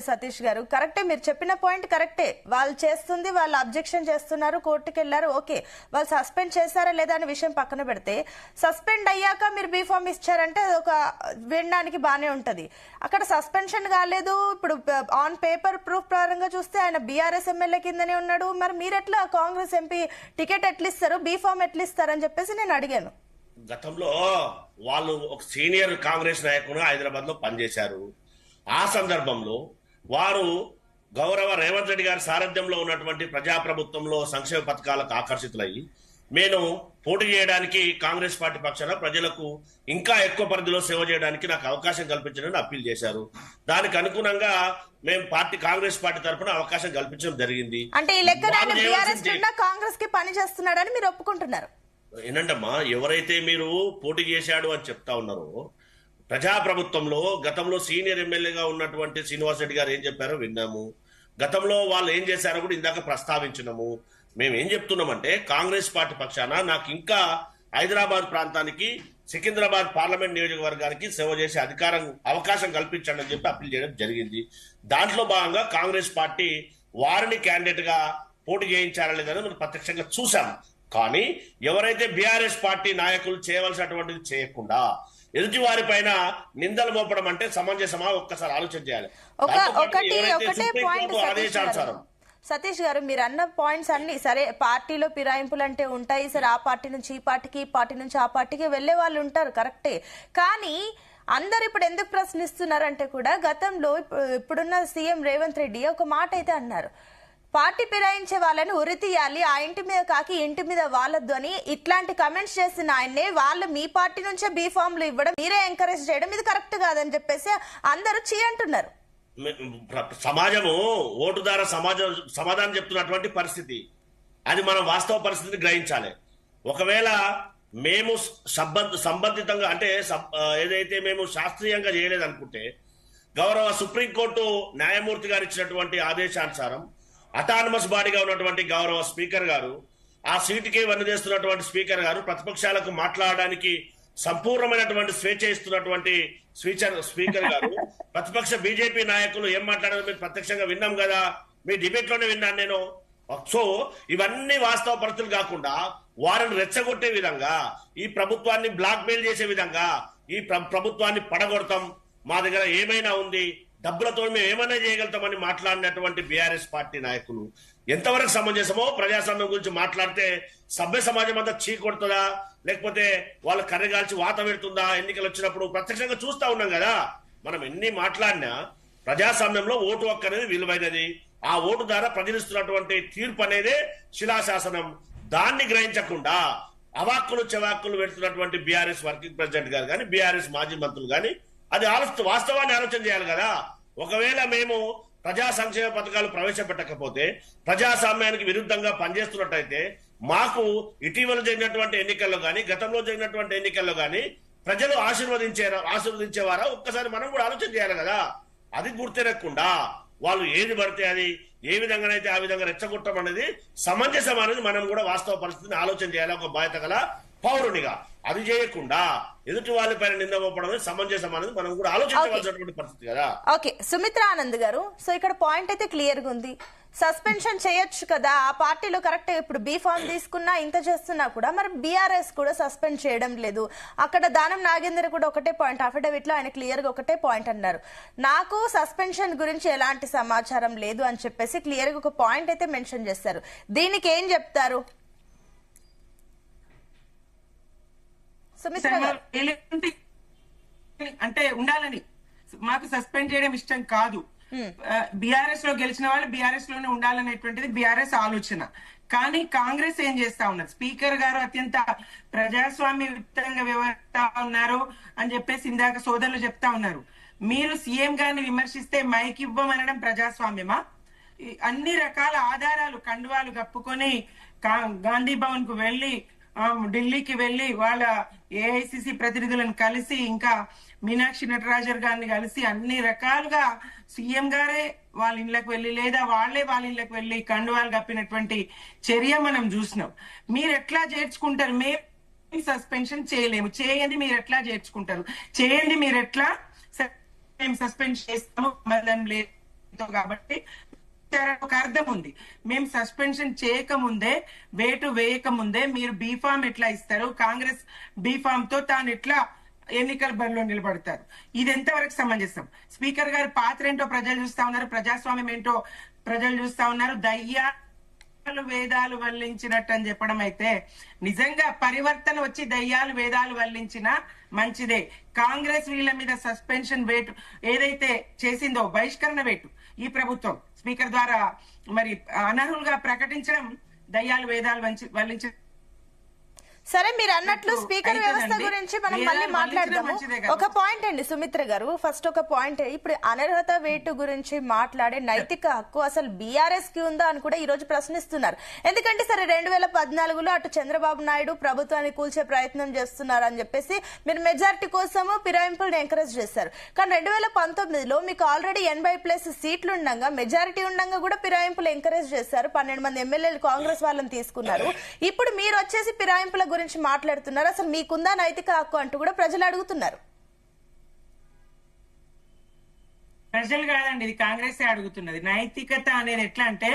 సతీష్ గారు కరెక్టే, మీరు చెప్పిన పాయింట్ కరెక్టే. వాళ్ళు చేస్తుంది, వాళ్ళు అబ్జెక్షన్ చేస్తున్నారు, కోర్టుకు వెళ్లారు, ఓకే. వాళ్ళు సస్పెండ్ చేశారా లేదా అనే విషయం పక్కన పెడితే, సస్పెండ్ అయ్యాక మీరు బీఫామ్ ఇచ్చారంటే ఒక వినడానికి బానే ఉంటది. అక్కడ సస్పెన్షన్ కాలేదు, ఇప్పుడు ఆన్ పేపర్ ప్రూఫ్ ప్రకారంగా చూస్తే ఆయన బీఆర్ఎస్ ఎమ్మెల్యే కిందనే ఉన్నాడు. మరి మీరు ఎట్లా కాంగ్రెస్ ఎంపీ టికెట్ ఎట్లా ఇస్తారు, బీఫామ్ ఎట్లా ఇస్తారని చెప్పేసి నేను అడిగాను. గతంలో వాళ్ళు ఒక సీనియర్ కాంగ్రెస్ నాయకుడు హైదరాబాద్ లో పనిచేశారు. ఆ సందర్భంలో వారు గౌరవ రేవంత్ రెడ్డి గారి సారథ్యంలో ఉన్నటువంటి ప్రజాప్రభుత్వంలో సంక్షేమ పథకాలకు ఆకర్షితులయ్యి నేను పోటీ చేయడానికి కాంగ్రెస్ పార్టీ పక్షాన ప్రజలకు ఇంకా ఎక్కువ పరిధిలో సేవ చేయడానికి నాకు అవకాశం కల్పించడానికి అప్పీల్ చేశారు. దానికి అనుగుణంగా మేము కాంగ్రెస్ పార్టీ తరఫున అవకాశం కల్పించడం జరిగింది. అంటే ఈ లెక్క కాంగ్రెస్ కి పని చేస్తున్నాడని మీరు ఒప్పుకుంటున్నారు? ఏంటమ్మా, ఎవరైతే మీరు పోటీ చేశాడు అని చెప్తా ఉన్నారో, ప్రజాప్రభుత్వంలో గతంలో సీనియర్ ఎమ్మెల్యేగా ఉన్నటువంటి శ్రీనివాస్ రెడ్డి గారు ఏం చెప్పారో విన్నాము. గతంలో వాళ్ళు ఏం చేశారో కూడా ఇందాక ప్రస్తావించినాము. మేము ఏం చెప్తున్నామంటే కాంగ్రెస్ పార్టీ పక్షాన నాకు ఇంకా హైదరాబాద్ ప్రాంతానికి, సికింద్రాబాద్ పార్లమెంట్ నియోజకవర్గానికి సేవ చేసే అవకాశం కల్పించండి అని చెప్పి అప్పీల్ చేయడం జరిగింది. దాంట్లో భాగంగా కాంగ్రెస్ పార్టీ వారిని క్యాండిడేట్ గా పోటీ చేయించారా లేదని మనం ప్రత్యక్షంగా చూసాం. కానీ ఎవరైతే బీఆర్ఎస్ పార్టీ నాయకులు చేయవలసినటువంటిది చేయకుండా ఎదుటి వారి పైన నిందలు మోపడం అంటే సమంజసమా? ఒక్కసారి ఆలోచన చేయాలి. ఆదేశానుసారం సతీష్ గారు, మీరు అన్న పాయింట్స్ అన్ని సరే, పార్టీలో ఫిరాయింపులు అంటే ఉంటాయి సరే, ఆ పార్టీ నుంచి ఈ పార్టీకి, ఈ పార్టీ నుంచి ఆ పార్టీకి వెళ్లే వాళ్ళు ఉంటారు, కరెక్టే. కానీ అందరు ఇప్పుడు ఎందుకు ప్రశ్నిస్తున్నారంటే కూడా, గతంలో ఇప్పుడున్న సీఎం రేవంత్ రెడ్డి ఒక మాట అయితే అన్నారు, పార్టీ ఫిరాయించే వాళ్ళని ఉరి తీయాలి, ఆ ఇంటి మీద కాకి ఇంటి మీద వాళ్ళద్దు అని ఇట్లాంటి కమెంట్స్ చేసిన ఆయన్నే వాళ్ళు మీ పార్టీ నుంచే బీఫామ్లు ఇవ్వడం, మీరే ఎంకరేజ్ చేయడం ఇది కరెక్ట్ కాదని చెప్పేసి అందరూ చీ అంటున్నారు. సమాజము ఓటు ద్వారా సమాధానం చెప్తున్నటువంటి పరిస్థితి, అది మనం వాస్తవ పరిస్థితిని గ్రహించాలి. ఒకవేళ మేము సంబంధితంగా అంటే ఏదైతే మేము శాస్త్రీయంగా చేయలేదనుకుంటే, గౌరవ సుప్రీంకోర్టు న్యాయమూర్తి గారు ఇచ్చినటువంటి ఆదేశానుసారం అటానమస్ బాడీగా ఉన్నటువంటి గౌరవ స్పీకర్ గారు, ఆ సీటుకే వన్నదేస్తున్నటువంటి స్పీకర్ గారు, ప్రతిపక్షాలకు మాట్లాడడానికి సంపూర్ణమైనటువంటి స్వేచ్ఛ ఇస్తున్నటువంటి స్పీకర్ గారు, ప్రతిపక్ష బీజేపీ నాయకులు ఏం మాట్లాడారో మీరు ప్రత్యక్షంగా విన్నాం కదా, మీ డిబేట్ లోనే విన్నాను నేను. సో ఇవన్నీ వాస్తవ పరిస్థితులు కాకుండా వారిని రెచ్చగొట్టే విధంగా, ఈ ప్రభుత్వాన్ని బ్లాక్ మెయిల్ చేసే విధంగా, ఈ ప్రభుత్వాన్ని పడగొడతాం, మా దగ్గర ఏమైనా ఉంది, డబ్బులతో మేము ఏమైనా చేయగలుగుతామని మాట్లాడినటువంటి బీఆర్ఎస్ పార్టీ నాయకులు ఎంతవరకు సమంజసమో? ప్రజాస్వామ్యం గురించి మాట్లాడితే సభ్య సమాజం అంతా చీకొడుతుందా, లేకపోతే వాళ్ళు కర్రెగాల్చి వాత పెడుతుందా? ఎన్నికలు వచ్చినప్పుడు ప్రత్యక్షంగా చూస్తా ఉన్నాం కదా. మనం ఎన్ని మాట్లాడినా ప్రజాస్వామ్యంలో ఓటు హక్కు అనేది విలువైనది. ఆ ఓటు ద్వారా ప్రజలిస్తున్నటువంటి తీర్పు అనేదే శిలాశాసనం. దాన్ని గ్రహించకుండా అవాక్కులు చెవాక్కులు పెడుతున్నటువంటి బీఆర్ఎస్ వర్కింగ్ ప్రెసిడెంట్ గారు కానీ, బీఆర్ఎస్ మాజీ మంత్రులు కానీ, అది వాస్తవాన్ని ఆలోచన చేయాలి కదా. ఒకవేళ మేము ప్రజా సంక్షేమ పథకాలు ప్రవేశపెట్టకపోతే, ప్రజాస్వామ్యానికి విరుద్ధంగా పనిచేస్తున్నట్టయితే, మాకు ఇటీవల జరిగినటువంటి ఎన్నికల్లో కానీ, గతంలో జరిగినటువంటి ఎన్నికల్లో కానీ ప్రజలు ఆశీర్వదించేవారా? ఒక్కసారి మనం కూడా ఆలోచన చేయాలి కదా. అది గుర్తెరగకుండా వాళ్ళు ఏది పడితే అది ఏ విధంగానైతే ఆ విధంగా రెచ్చగొట్టడం అనేది సమంజసం అనేది మనం కూడా వాస్తవ పరిస్థితిని ఆలోచన చేయాలి ఒక బాధ్యత గల పౌరునిగా. అది చేయకుండా ఎదుటి వాళ్ళ పైన నింద మోపడం సమంజసం అనేది మనం కూడా ఆలోచించవలసినటువంటి పరిస్థితి కదా. ఓకే, సుమిత్రా ఆనంద్ గారు, సో ఇక్కడ పాయింట్ అయితే క్లియర్ గా ఉంది. సస్పెన్షన్ చేయొచ్చు కదా, ఆ పార్టీలో కరెక్ట్. ఇప్పుడు బీఫామ్ తీసుకున్నా ఇంత చేస్తున్నా కూడా మరి బీఆర్ఎస్ కూడా సస్పెండ్ చేయడం లేదు. అక్కడ దానం నాగేందర్ కూడా ఒకటే పాయింట్, అఫిడవిట్ లో ఆయన క్లియర్ గా ఒకటే పాయింట్ అన్నారు, నాకు సస్పెన్షన్ గురించి ఎలాంటి సమాచారం లేదు అని చెప్పేసి క్లియర్ గా ఒక పాయింట్ అయితే మెన్షన్ చేస్తారు. దీనికి ఏం చెప్తారు సుమిత్ర గారు? అంటే ఉండాలని మాకు సస్పెండ్ చేయడం ఇష్టం కాదు. బీఆర్ఎస్ లో గెలిచిన వాళ్ళు బీఆర్ఎస్ లోనే ఉండాలనేటువంటిది బీఆర్ఎస్ ఆలోచన. కానీ కాంగ్రెస్ ఏం చేస్తా ఉన్నారు, స్పీకర్ గారు అత్యంత ప్రజాస్వామ్యయుతంగా వ్యవహరిస్తా ఉన్నారు అని చెప్పేసి ఇందాక సోదరులు చెప్తా ఉన్నారు. మీరు సీఎం గారిని విమర్శిస్తే మైక్ ఇవ్వమనడం ప్రజాస్వామ్యమా? అన్ని రకాల ఆధారాలు కండువాలు కప్పుకొని గాంధీ భవన్ కు వెళ్లి, ఢిల్లీకి వెళ్లి వాళ్ళ ఏఐసిసి ప్రతినిధులను కలిసి, ఇంకా మీనాక్షి నటరాజర్ గారిని కలిసి అన్ని రకాలుగా సీఎం గారే వాళ్ళ ఇళ్లకు వెళ్లి, లేదా వాళ్లే వాళ్ళ ఇళ్లకు వెళ్లి కండువాలు కప్పినటువంటి చర్య మనం చూసినాం. మీరు ఎట్లా చేర్చుకుంటారు? మేము సస్పెన్షన్ చేయలేము. చేయండి, మీరు ఎట్లా చేర్చుకుంటారు? చేయండి, మీరు ఎట్లా మేము సస్పెండ్ చేస్తాము, సంబంధం లేదు కాబట్టి ఒక అర్థం ఉంది. మేము సస్పెన్షన్ చేయకముందే, వేటు వేయకముందే మీరు బీఫామ్ ఎట్లా ఇస్తారు, కాంగ్రెస్ బీఫామ్ తో తాను ఎట్లా ఎన్నికల బరిలో నిలబడతారు, ఇది ఎంతవరకు సమంజసం? స్పీకర్ గారి పాత్ర ఏంటో ప్రజలు చూస్తా ఉన్నారు, ప్రజాస్వామ్యం ఏంటో ప్రజలు చూస్తా ఉన్నారు. దయ్యాలు వేదాలు వల్లించినట్టు అని చెప్పడం అయితే, నిజంగా పరివర్తన వచ్చి దయ్యాలు వేదాలు వల్లించిన మంచిదే. కాంగ్రెస్ వీళ్ళ మీద సస్పెన్షన్ వేటు ఏదైతే చేసిందో, బహిష్కరణ వేటు ఈ ప్రభుత్వం స్పీకర్ ద్వారా మరి అనర్హులుగా ప్రకటించడం దయ్యాలు వేదాలు వల్లించడం. సరే, మీరు అన్నట్లు స్పీకర్ వ్యవస్థ గురించి మనం మళ్ళీ మాట్లాడదాము. ఒక పాయింట్ అండి సుమిత్ర గారు, ఫస్ట్ ఒక పాయింట్, ఇప్పుడు అనర్హత వేటు గురించి మాట్లాడే నైతిక హక్కు అసలు బీఆర్ఎస్ కి ఉందా అని కూడా ఈ రోజు ప్రశ్నిస్తున్నారు. ఎందుకంటే సరే 2014లో అటు చంద్రబాబు నాయుడు ప్రభుత్వాన్ని కూల్చే ప్రయత్నం చేస్తున్నారు అని చెప్పేసి మీరు మెజారిటీ కోసము ఫిరాయింపులను ఎంకరేజ్ చేశారు. కానీ 2019లో మీకు ఆల్రెడీ 80+ సీట్లు ఉండగా, మెజారిటీ ఉండగా కూడా ఫిరాయింపులు ఎంకరేజ్ చేశారు. 12 మంది ఎమ్మెల్యేలు కాంగ్రెస్ వాళ్ళని తీసుకున్నారు. ఇప్పుడు మీరు వచ్చేసి ఫిరాయింపుల గురించి మాట్లాడుతున్నారు. అసలు మీకుందా నైతిక హక్కు అంటూ కూడా ప్రజలు అడుగుతున్నారు. ప్రజలు కాదండి, ఇది కాంగ్రెస్ అడుగుతున్నది. నైతికత అనేది ఎట్లా అంటే,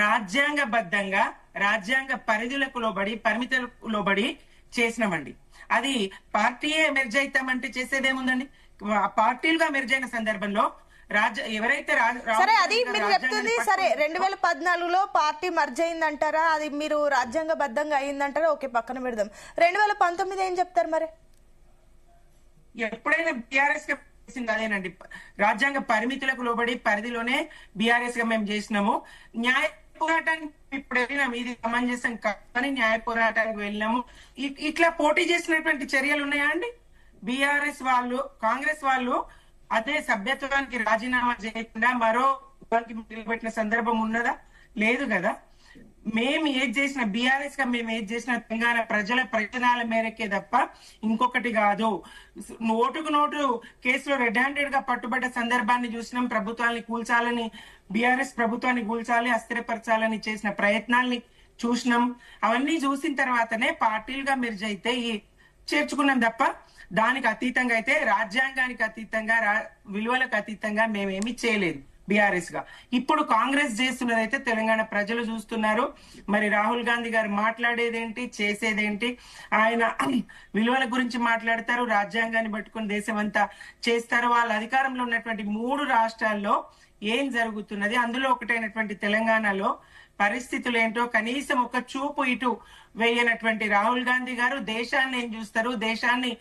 రాజ్యాంగబద్ధంగా రాజ్యాంగ పరిధులకు లోబడి పరిమితులకు లోబడి చేసినామండి. అది పార్టీయే మెర్జ్ అవుతామంటే చేసేదేముందండి? పార్టీలుగా మెర్జ్ అయిన సందర్భంలో ఎవరైతే సరే, అది మీరు చెప్తుంది సరే 2014లో పార్టీ మర్జ్ అయిందంటారా, అది మీరు రాజ్యాంగబద్ధంగా అయిందంటారా, ఓకే పక్కన పెడదాం. 2019 ఏం చెప్తారు మరి? ఎప్పుడైనా బీఆర్ఎస్ గా చేసింది అదేనండి, రాజ్యాంగ పరిమితులకు లోబడి పరిధిలోనే బీఆర్ఎస్ గా మేము చేసినాము. న్యాయ పోరాటానికి ఇప్పుడు వెళ్ళినాము, ఇది సమంజసం కానీ న్యాయ పోరాటానికి వెళ్ళినాము. ఇట్లా పోటీ చేసినటువంటి చర్యలు ఉన్నాయా అండి? బీఆర్ఎస్ వాళ్ళు, కాంగ్రెస్ వాళ్ళు అదే సభ్యత్వానికి రాజీనామా చేయకుండా మరో నిలబెట్టిన సందర్భం ఉన్నదా? లేదు కదా. మేము ఏది చేసిన, బీఆర్ఎస్ గా మేము ఏది చేసిన తెలంగాణ ప్రజల ప్రయోజనాల మేరకే తప్ప ఇంకొకటి కాదు. నోటుకు నోటు కేసులో రెడ్ హ్యాండెడ్ గా పట్టుబడ్డ సందర్భాన్ని చూసినాం. ప్రభుత్వాన్ని కూల్చాలని, బీఆర్ఎస్ ప్రభుత్వాన్ని కూల్చాలి, అస్థిరపరచాలని చేసిన ప్రయత్నాల్ని చూసినాం. అవన్నీ చూసిన తర్వాతనే పార్టీలుగా మెర్జ్ అయితే చేర్చుకున్నాం తప్ప దానికి అతీతంగా అయితే, రాజ్యాంగానికి అతీతంగా, విలువలకు అతీతంగా మేమేమి చేయలేదు బీఆర్ఎస్ గా. ఇప్పుడు కాంగ్రెస్ చేస్తున్నదైతే తెలంగాణ ప్రజలు చూస్తున్నారు. మరి రాహుల్ గాంధీ గారు మాట్లాడేదేంటి, చేసేదేంటి? ఆయన విలువల గురించి మాట్లాడతారు, రాజ్యాంగాన్ని పట్టుకుని దేశం అంతా చేస్తారు. వాళ్ళ అధికారంలో ఉన్నటువంటి 3 రాష్ట్రాల్లో ఏం జరుగుతున్నది, అందులో ఒకటైనటువంటి తెలంగాణలో పరిస్థితులు ఏంటో కనీసం ఒక చూపు ఇటు వేయనటువంటి రాహుల్ గాంధీ గారు దేశాన్ని ఏం చూస్తారు, దేశాన్ని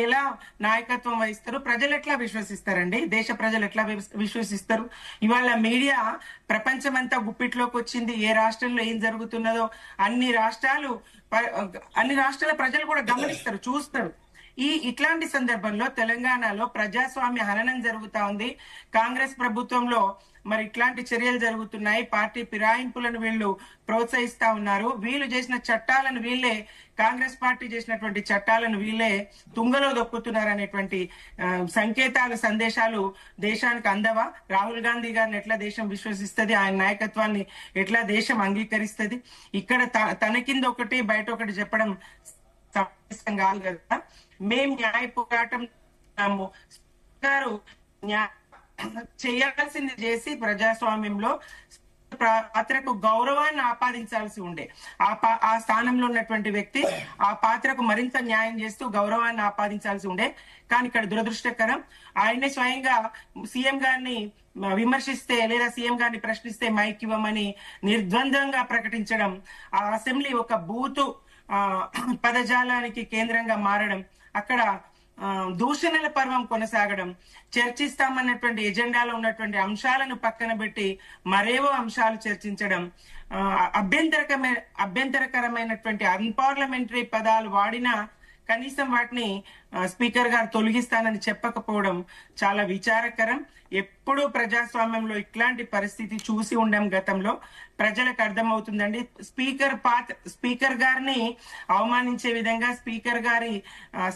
ఎలా నాయకత్వం వహిస్తారు, ప్రజలు ఎట్లా విశ్వసిస్తారండి? దేశ ప్రజలు ఎట్లా విశ్వసిస్తారు? ఇవాళ మీడియా ప్రపంచమంతా గుప్పిట్లోకి వచ్చింది. ఏ రాష్ట్రంలో ఏం జరుగుతున్నదో అన్ని రాష్ట్రాల ప్రజలు కూడా గమనిస్తారు, చూస్తారు. ఇట్లాంటి సందర్భంలో తెలంగాణలో ప్రజాస్వామ్య హననం జరుగుతా ఉంది. కాంగ్రెస్ ప్రభుత్వంలో మరి ఇట్లాంటి చర్యలు జరుగుతున్నాయి. పార్టీ ఫిరాయింపులను వీళ్ళు ప్రోత్సహిస్తా ఉన్నారు. వీళ్ళు చేసిన చట్టాలను వీళ్ళే, కాంగ్రెస్ పార్టీ చేసినటువంటి చట్టాలను వీళ్ళే తుంగలో దొక్కుతున్నారు అనేటువంటి సంకేతాలు, సందేశాలు దేశానికి అందవా? రాహుల్ గాంధీ గారిని ఎట్లా దేశం విశ్వసిస్తుంది? ఆయన నాయకత్వాన్ని ఎట్లా దేశం అంగీకరిస్తుంది? ఇక్కడ తన కింద ఒకటి బయట ఒకటి చెప్పడం సమంజసం కాదు కదా. మేం న్యాయ పోరాటం గారు చేయాల్సింది చేసి ప్రజాస్వామ్యంలో పాత్రకు గౌరవాన్ని ఆపాదించాల్సి ఉండే, ఆ స్థానంలో ఉన్నటువంటి వ్యక్తి ఆ పాత్రకు మరింత న్యాయం చేస్తూ గౌరవాన్ని ఆపాదించాల్సి ఉండే. కానీ ఇక్కడ దురదృష్టకరం, ఆయనే స్వయంగా సీఎం గారిని విమర్శిస్తే లేదా సీఎం గారిని ప్రశ్నిస్తే మైక్ ఇవ్వమని నిర్ద్వందంగా ప్రకటించడం, ఆ అసెంబ్లీ ఒక బూతు పదజాలానికి కేంద్రంగా మారడం, అక్కడ దూషణల పర్వం కొనసాగడం, చర్చిస్తామన్నటువంటి ఎజెండాలో ఉన్నటువంటి అంశాలను పక్కన పెట్టి మరేవో అంశాలు చర్చించడం, అభ్యంతరకరమైనటువంటి అన్పార్లమెంటరీ పదాలు వాడినా కనీసం వాటిని స్పీకర్ గారు తొలగిస్తానని చెప్పకపోవడం చాలా విచారకరం. ఎప్పుడూ ప్రజాస్వామ్యంలో ఇట్లాంటి పరిస్థితి చూసి ఉండం గతంలో. ప్రజలకు అర్థమవుతుందండి, స్పీకర్ గారిని అవమానించే విధంగా, స్పీకర్ గారి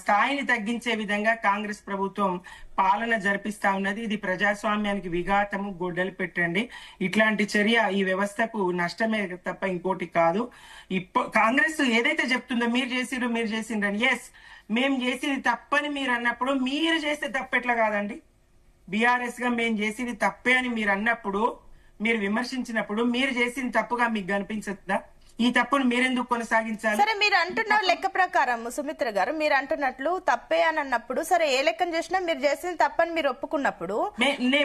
స్థాయిని తగ్గించే విధంగా కాంగ్రెస్ ప్రభుత్వం పాలన జరిపిస్తా ఉన్నది. ఇది ప్రజాస్వామ్యానికి విఘాతము, గొడ్డలు పెట్టండి. ఇట్లాంటి చర్య ఈ వ్యవస్థకు నష్టమే తప్ప ఇంకోటి కాదు. కాంగ్రెస్ ఏదైతే చెప్తుందో మీరు చేసిండ్రని, ఎస్ మేము చేసింది తప్పని మీరు అన్నప్పుడు, మీరు చేస్తే తప్పెట్లా కాదండి? బీఆర్ఎస్ గా మేము చేసింది తప్పే అని మీరు అన్నప్పుడు, మీరు విమర్శించినప్పుడు, మీరు చేసింది తప్పుగా మీకు కనిపించదా? ఈ తప్పును మీరెందుకు కొనసాగించాలి? సరే, మీరు అంటున్న లెక్క ప్రకారం సుమిత్ర గారు, మీరు అంటున్నట్లు తప్పే అని అన్నప్పుడు, సరే ఏ లెక్కను చేసినా మీరు చేసింది తప్పని మీరు ఒప్పుకున్నప్పుడు,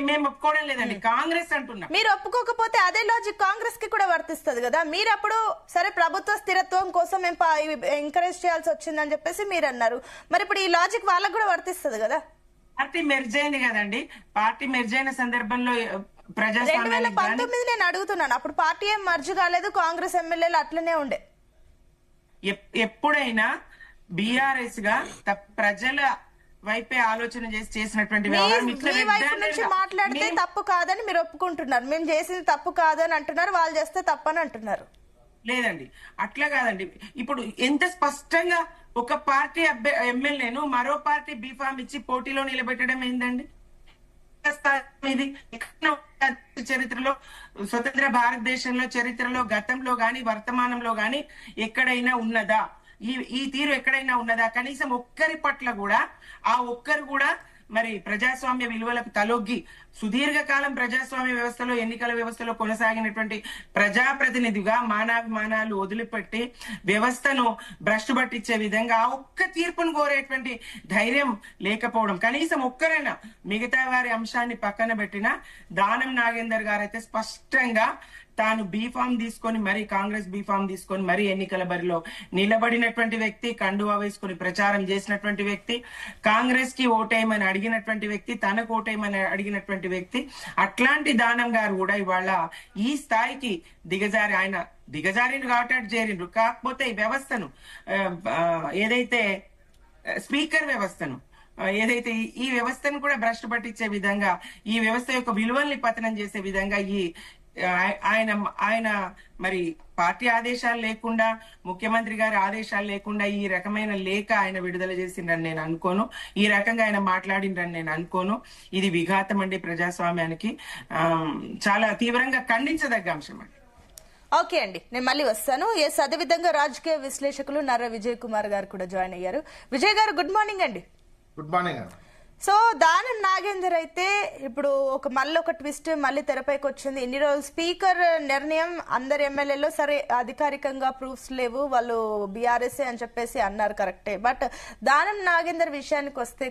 మేము ఒప్పుకోవడం లేదండి, కాంగ్రెస్ అంటున్నా. మీరు ఒప్పుకోకపోతే అదే లాజిక్ కాంగ్రెస్ కి కూడా వర్తిస్తుంది కదా. మీరు అప్పుడు సరే ప్రభుత్వ స్థిరత్వం కోసం మేము ఎంకరేజ్ చేయాల్సి వచ్చిందని చెప్పేసి మీరు అన్నారు. మరి ఇప్పుడు ఈ లాజిక్ వాళ్ళకు కూడా వర్తిస్తుంది కదా. పార్టీ మెర్జ్ అయింది కదండి. పార్టీ మెర్జ్ అయిన సందర్భంలో 2019 నేను అడుగుతున్నాను, అప్పుడు పార్టీ ఏం మర్జ్ కాలేదు, కాంగ్రెస్ ఎమ్మెల్యేలు అట్లనే ఉండే. ఎప్పుడైనా బీఆర్ఎస్ గా ప్రజల వైపే ఆలోచన చేసినటువంటి వ్యవహారం మీ వైపు నుంచి మాట్లాడితే తప్పు కాదని మీరు ఒప్పుకుంటున్నారు, మేము చేసింది తప్పు కాదని అంటున్నారు, వాళ్ళు చేస్తే తప్పని అంటున్నారు. లేదండి, అట్లా కాదండి. ఇప్పుడు ఎంత స్పష్టంగా ఒక పార్టీ ఎమ్మెల్యేను మరో పార్టీ బీఫామ్ ఇచ్చి పోటీలో నిలబెట్టడం ఏందండి? ఇది చరిత్రలో, స్వతంత్ర భారతదేశంలో చరిత్రలో, గతంలో గాని వర్తమానంలో గాని ఎక్కడైనా ఉన్నదా? ఈ తీరు ఎక్కడైనా ఉన్నదా? కనీసం ఒక్కరి పట్ల కూడా ఆ ఒక్కరు కూడా మరి ప్రజాస్వామ్య విలువలకు తలొగ్గి సుదీర్ఘకాలం ప్రజాస్వామ్య వ్యవస్థలో, ఎన్నికల వ్యవస్థలో కొనసాగినటువంటి ప్రజాప్రతినిధిగా మానాభిమానాలు వదిలిపెట్టి వ్యవస్థను భ్రష్టు పట్టించే విధంగా ఆ ఒక్క తీర్పును కోరేటువంటి ధైర్యం లేకపోవడం. కనీసం ఒక్కరైనా మిగతా వారి అంశాన్ని పక్కన పెట్టిన దానం నాగేందర్ గారు అయితే స్పష్టంగా తాను బీఫామ్ తీసుకొని మరి కాంగ్రెస్ బీఫామ్ తీసుకొని మరి ఎన్నికల బరిలో నిలబడినటువంటి వ్యక్తి, కండువా వేసుకొని ప్రచారం చేసినటువంటి వ్యక్తి, కాంగ్రెస్ కి ఓటేయమని అడిగినటువంటి వ్యక్తి, తనకు ఓటేయమని అడిగినటువంటి వ్యక్తి. అట్లాంటి దానం గారు కూడా ఇవాళ ఈ స్థాయికి దిగజారిండ్రు కాబట్టి అటు చేరిండ్రు. కాకపోతే ఈ వ్యవస్థను ఏదైతే స్పీకర్ వ్యవస్థను ఏదైతే ఈ వ్యవస్థను కూడా భ్రష్టు పట్టించే విధంగా, ఈ వ్యవస్థ యొక్క విలువల్ని పతనం చేసే విధంగా ఆయన మరి పార్టీ ఆదేశాలు లేకుండా, ముఖ్యమంత్రి గారి ఆదేశాలు లేకుండా ఈ రకమైన లేఖ ఆయన విడుదల చేసిండ్రని నేను అనుకోను. ఈ రకంగా ఆయన మాట్లాడిండ్రని నేను అనుకోను. ఇది విఘాతం అండి ప్రజాస్వామ్యానికి. చాలా తీవ్రంగా ఖండించదగ్గ అంశం అండి. ఓకే అండి, నేను మళ్ళీ వస్తాను. అదే విధంగా రాజకీయ విశ్లేషకులు నర్ర విజయ్ కుమార్ గారు కూడా జాయిన్ అయ్యారు. విజయ్ గారు, గుడ్ మార్నింగ్ అండి. Good morning. So Danam Nagender అయితే ఇప్పుడు మళ్ళీ ఒక ట్విస్ట్ మళ్ళీ తెరపైకి వచ్చింది. ఇన్ని రోజులు స్పీకర్ నిర్ణయం అందరి ఎమ్మెల్యేలో సరే అధికారికంగా ప్రూఫ్స్ లేవు, వాళ్ళు బీఆర్ఎస్ అని చెప్పేసి అన్నారు, కరెక్టే. బట్ దానం నాగేందర్ విషయానికి వస్తే